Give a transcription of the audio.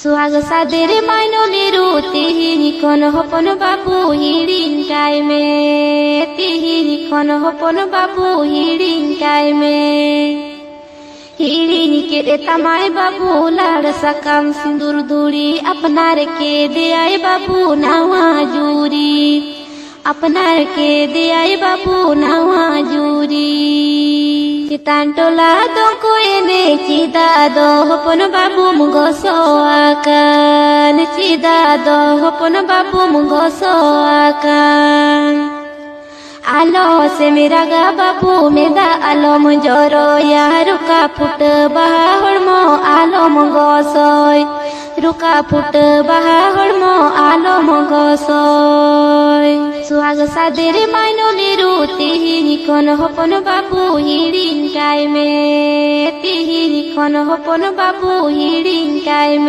सुहाग सादेर मायनो लिरु तिहिरी कोन हपन बाबू हिड़िन काय में तिहिरी कोन हपन बाबू हिड़िन काय में हिड़िन के रे तमाय बाबू लाड़ सकाम सिंदूर दूरी अपनार के दे आए बाबू नावा जूरी अपनार के दे आए बाबू नावा जूरी चितान टोला दो कोएने चिदा दो हपन बाबू मुगो सोआकान चिदा दो हपन बाबू मुगो सोआकान आलो से मेरा गा बाबू मेदा आलो मुजोरो या रुका फुट बहा हड़मो आलो मुगो सोय रुका फुट बहा हड़मो आलो मुगो सोय सुहाग सादेर मायनो लिरु तिहिरी कोन हपन बाबू हिड़िन काय में तिहिरी कोन हपन बाबू हिड़िन काय में।